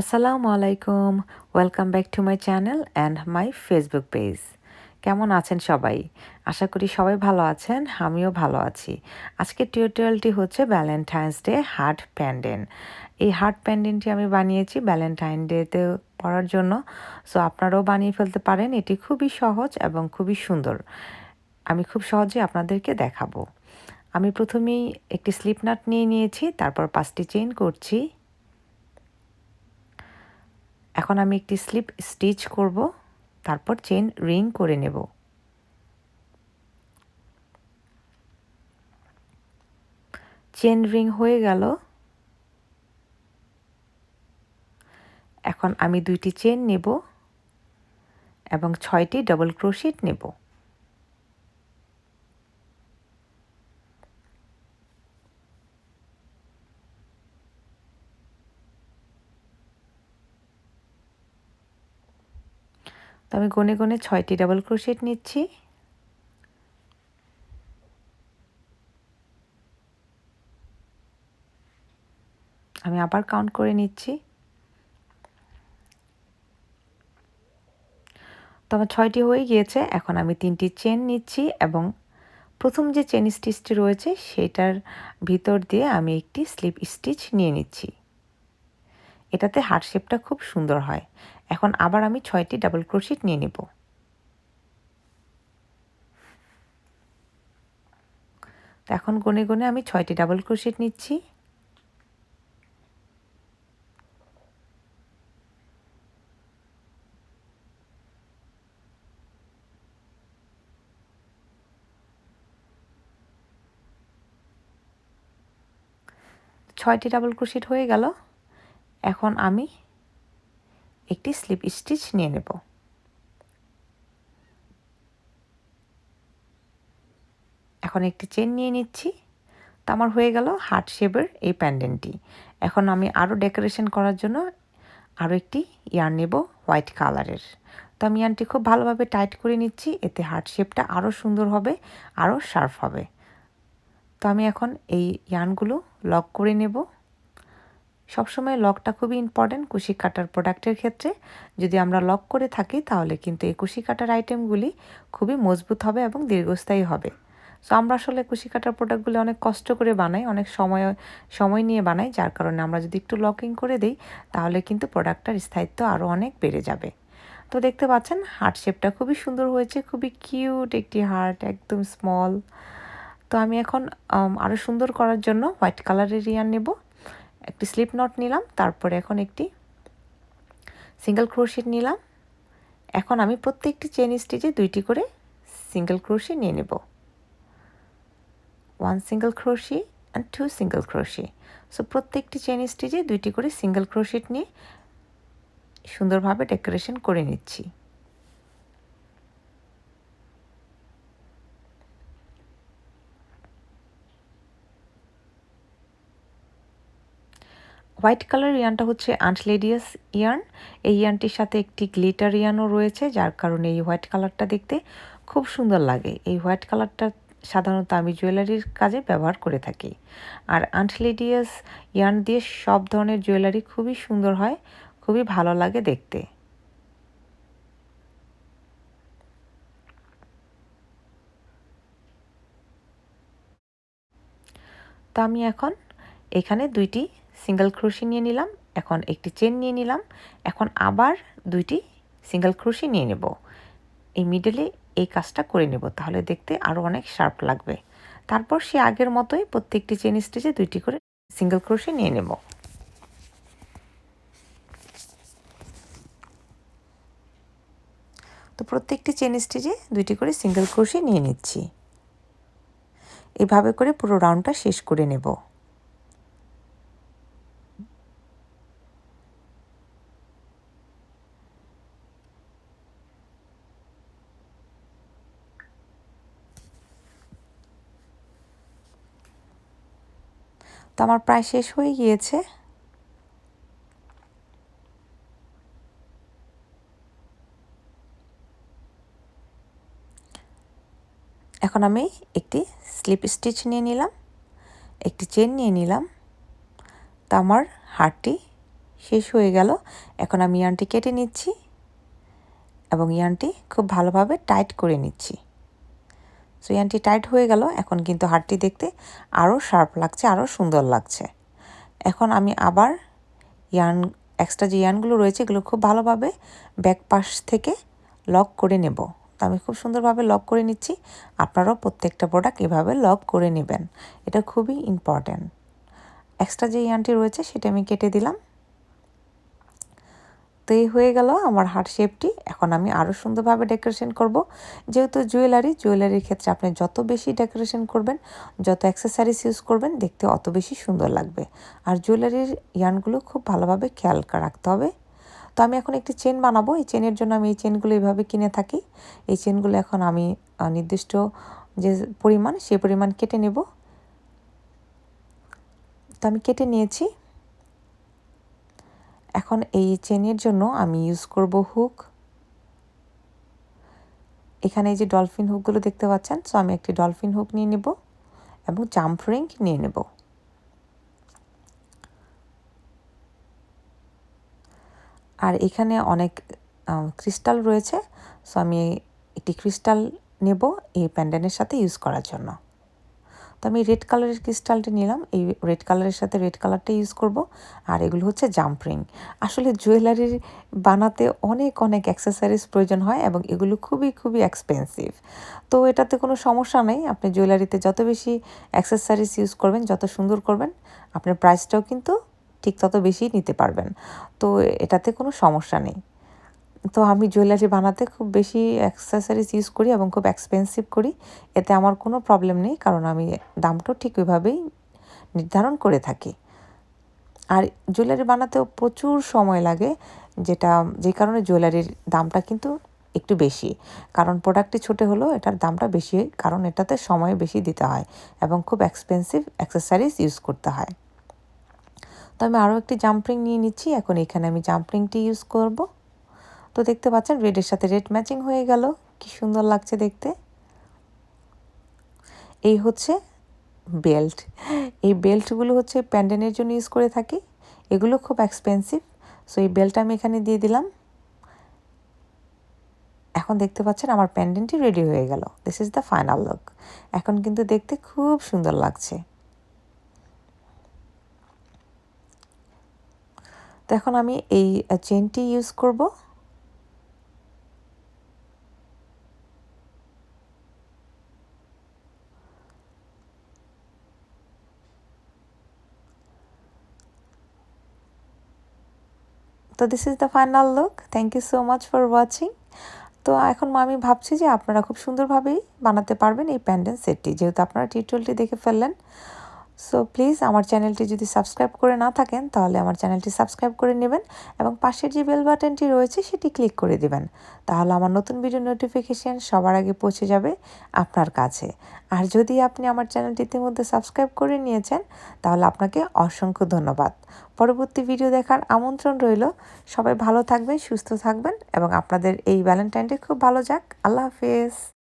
আসসালামু আলাইকুম। Welcome back to my channel and my Facebook page. কেমন আছেন সবাই? আশা করি সবাই ভালো আছেন, আমিও ভালো আছি। আজকের টিউটোরিয়ালটি হচ্ছে ভ্যালেন্টাইন্স ডে হার্ট প্যান্ডেন্ট। এই হার্ট প্যান্ডেন্টটি আমি বানিয়েছি ভ্যালেন্টাইন ডেতে পরার জন্য। সো আপনারাও বানিয়ে ফেলতে পারেন। এটি খুবই সহজ এবং খুবই সুন্দর। আমি খুব সহজে আপনাদেরকে দেখাবো। আমি প্রথমেই একটি স্লিপ নাট নিয়ে নিয়েছি, তারপর 5টি চেইন করছি। এখন আমি একটি স্লিপ স্টিচ করব, তারপর চেইন রিং করে নেব। চেইন রিং হয়ে গেল। এখন আমি 2টি চেইন নেব এবং 6টি ডাবল ক্রোশেট নেব। তো আমি গনে গনে 6টি ডাবল ক্রোশেট নিচ্ছি। আমি আবার কাউন্ট করে নিচ্ছি। তো আমার 6টি হয়ে গিয়েছে। এখন আমি 3টি চেইন নিচ্ছি এবং প্রথম যে চেইন স্টিচটি রয়েছে সেটার ভিতর দিয়ে আমি একটি স্লিপ স্টিচ নিয়ে নিচ্ছি। এটাতে হার্ট শেপটা খুব সুন্দর হয়। এখন আবার আমি 6টি ডাবল ক্রোশেট নিয়ে নেব। তো এখন গনে গনে আমি 6টি ডাবল ক্রোশেট নিচ্ছি। ছয়টি ডাবল ক্রোশেট হয়ে গেল। এখন আমি একটি স্লিপ স্টিচ নিয়ে নেব। এখন একটি চেন নিয়ে নিচ্ছি। তো আমার হয়ে গেল হার্ট শেপের এই প্যান্ডেন্টটি। এখন আমি আরও ডেকোরেশন করার জন্য আরও একটি ইয়ার্ন নেব হোয়াইট কালারের। তো আমি ইয়ার্নটি খুব ভালোভাবে টাইট করে নিচ্ছি, এতে হার্ট শেপটা আরও সুন্দর হবে, আরও শার্প হবে। তো আমি এখন এই ইয়ার্নগুলো লক করে নেব। সবসময় লকটা খুবই ইম্পর্ট্যান্ট কুশি কাটার প্রোডাক্টের ক্ষেত্রে। যদি আমরা লক করে থাকি তাহলে কিন্তু এই কুশি কাটার আইটেমগুলি খুবই মজবুত হবে এবং দীর্ঘস্থায়ী হবে। সো আমরা আসলে কুশি কাটার প্রোডাক্টগুলি অনেক কষ্ট করে বানাই, অনেক সময় নিয়ে বানাই, যার কারণে আমরা যদি একটু লকিং করে দিই তাহলে কিন্তু প্রোডাক্টটার স্থায়িত্ব আরও অনেক বেড়ে যাবে। তো দেখতে পাচ্ছেন হার্ট শেপটা খুবই সুন্দর হয়েছে, খুবই কিউট একটি হার্ট, একদম স্মল। তো আমি এখন আরও সুন্দর করার জন্য হোয়াইট কালারের ইয়ার্ন নেব। একটি স্লিপ নট নিলাম, তারপরে এখন একটি সিঙ্গেল ক্রোশেট নিলাম। এখন আমি প্রত্যেকটি চেইন স্টিচে 2টি করে সিঙ্গেল ক্রোশে নিয়ে নেব। 1 single crochet and 2 single crochet. So প্রত্যেকটি চেইন স্টিচে 2টি করে সিঙ্গেল ক্রোশেট নিয়ে সুন্দরভাবে ডেকোরেশন করে নিচ্ছি। হোয়াইট কালার ইয়ার্নটা হচ্ছে আন্টলেডিয়াস ইয়ার্ন। এই ইয়ার্নটির সাথে একটি গ্লিটার ইয়ার্নও রয়েছে, যার কারণে এই হোয়াইট কালারটা দেখতে খুব সুন্দর লাগে। এই হোয়াইট কালারটা সাধারণত আমি জুয়েলারির কাজে ব্যবহার করে থাকি। আর আন্টলেডিয়াস ইয়ার্ন দিয়ে সব ধরনের জুয়েলারি খুবই সুন্দর হয়, খুবই ভালো লাগে দেখতে। তো আমি এখন এখানে 2টি সিঙ্গেল ক্রোশি নিয়ে নিলাম, এখন একটি চেন নিয়ে নিলাম, এখন আবার 2টি সিঙ্গেল ক্রোশি নিয়ে নেব। এই মিডলে এই কাজটা করে নেব, তাহলে দেখতে আরও অনেক শার্প লাগবে। তারপর সে আগের মতোই প্রত্যেকটি চেন স্টিচে 2টি করে সিঙ্গেল ক্রোশে নিয়ে নেব। তো প্রত্যেকটি চেন স্টিচে 2টি করে সিঙ্গেল ক্রোশে নিয়ে নিচ্ছি। এভাবে করে পুরো রাউন্ডটা শেষ করে নেব। তো আমার প্রায় শেষ হয়ে গিয়েছে। এখন আমি একটি স্লিপ স্টিচ নিয়ে নিলাম, একটি চেন নিয়ে নিলাম। তো আমার হারটি শেষ হয়ে গেল। এখন আমি ইয়ার্নটি কেটে নিচ্ছি এবং ইয়ার্নটি খুব ভালোভাবে টাইট করে নিচ্ছি। সো ইয়ার্নটি টাইট হয়ে গেল। এখন কিন্তু হারটি দেখতে আরও শার্প লাগছে, আরও সুন্দর লাগছে। এখন আমি আবার এক্সট্রা যে ইয়ার্নগুলো রয়েছে এগুলো খুব ভালোভাবে ব্যাক পাশ থেকে লক করে নেব। তো আমি খুব সুন্দরভাবে লক করে নিচ্ছি। আপনারাও প্রত্যেকটা প্রোডাক্ট এভাবে লক করে নেবেন, এটা খুবই ইম্পর্ট্যান্ট। এক্সট্রা যে ইয়ার্নটি রয়েছে সেটা আমি কেটে দিলাম। তো এই হয়ে গেল আমার হার্ট শেপটি। এখন আমি আরও সুন্দরভাবে ডেকোরেশন করব। যেহেতু জুয়েলারির ক্ষেত্রে আপনি যত বেশি ডেকোরেশন করবেন, যত অ্যাক্সেসরিজ ইউজ করবেন, দেখতে অত বেশি সুন্দর লাগবে। আর জুয়েলারির ইয়ার্নগুলো খুব ভালোভাবে খেয়াল রাখতে হবে। তো আমি এখন একটি চেন বানাবো। এই চেনের জন্য আমি এই চেনগুলো এইভাবে কিনে থাকি। এই চেনগুলো এখন আমি নির্দিষ্ট যে পরিমাণ সেই পরিমাণ কেটে নেব। তো আমি কেটে নিয়েছি। এখন এই চেনের জন্য আমি ইউজ করব হুক। এখানে এই যে ডলফিন হুকগুলো দেখতে পাচ্ছেন, সো আমি একটি ডলফিন হুক নিয়ে নেব এবং জাম্প রিং নিয়ে নেব। আর এখানে অনেক ক্রিস্টাল রয়েছে, সো আমি একটি ক্রিস্টাল নেব এই প্যান্ডেন্টের সাথে ইউজ করার জন্য। তো আমি রেড কালারের ক্রিস্টালটা নিলাম। এই রেড কালারের সাথে রেড কালারটা ইউজ করব। আর এগুলো হচ্ছে জাম্প রিং। আসলে জুয়েলারি বানাতে অনেক অ্যাক্সেসরিজ প্রয়োজন হয় এবং এগুলো খুবই এক্সপেন্সিভ। তো এটাতে কোনো সমস্যা নেই। আপনি জুয়েলারিতে যত বেশি অ্যাক্সেসরিজ ইউজ করবেন, যত সুন্দর করবেন, আপনার প্রাইসটাও কিন্তু ঠিক তত বেশি নিতে পারবেন। তো এটাতে কোনো সমস্যা নেই। তো আমি জুয়েলারি বানাতে খুব বেশি অ্যাক্সেসরিজ ইউজ করি এবং খুব এক্সপেন্সিভ করি। এতে আমার কোনো প্রবলেম নেই, কারণ আমি দামটাও ঠিক ওইভাবেই নির্ধারণ করে থাকি। আর জুয়েলারি বানাতেও প্রচুর সময় লাগে, যে কারণে জুয়েলারির দামটা কিন্তু একটু বেশি। কারণ প্রোডাক্টটি ছোটো হলেও এটার দামটা বেশি, কারণ এটাতে সময় বেশি দিতে হয় এবং খুব এক্সপেন্সিভ অ্যাক্সেসরিজ ইউজ করতে হয়। তো আমি আরও একটি জাম্পরিং নিয়ে নিচ্ছি। এখন এখানে আমি জাম্পরিংটি ইউজ করব। তো দেখতে পাচ্ছেন রেডের সাথে রেড ম্যাচিং হয়ে গেল, কি সুন্দর লাগছে দেখতে। এই হচ্ছে বেল্ট। এই বেল্টগুলো হচ্ছে প্যান্ডেন্টের জন্য ইউজ করে থাকি। এগুলো খুব এক্সপেন্সিভ। সো এই বেল্ট আমি এখানে দিয়ে দিলাম। এখন দেখতে পাচ্ছেন আমার প্যান্ডেন্টটি রেডি হয়ে গেল। This is the final look. এখন কিন্তু দেখতে খুব সুন্দর লাগছে। তো এখন আমি এই চেনটি ইউজ করব। তো this is the final look. Thank you so much for watching. তো এখন আমি ভাবছি যে আপনারা খুব সুন্দরভাবেই বানাতে পারবেন এই প্যান্ডেন্ট সেটটি, যেহেতু আপনারা টিউটোরিয়ালটি দেখে ফেললেন। সো প্লিজ আমার চ্যানেলটি যদি সাবস্ক্রাইব করে না থাকেন, তাহলে আমার চ্যানেলটি সাবস্ক্রাইব করে নেবেন এবং পাশের যে বেল বাটনটি রয়েছে সেটি ক্লিক করে দিবেন। তাহলে আমার নতুন ভিডিও নোটিফিকেশান সবার আগে পৌঁছে যাবে আপনার কাছে। আর যদি আপনি আমার চ্যানেলটি ইতিমধ্যে সাবস্ক্রাইব করে নিয়েছেন, তাহলে আপনাকে অসংখ্য ধন্যবাদ। পরবর্তী ভিডিও দেখার আমন্ত্রণ রইল। সবাই ভালো থাকবেন, সুস্থ থাকবেন এবং আপনাদের এই ভ্যালেন্টাইন ডে খুব ভালো যাক। আল্লাহ হাফেজ।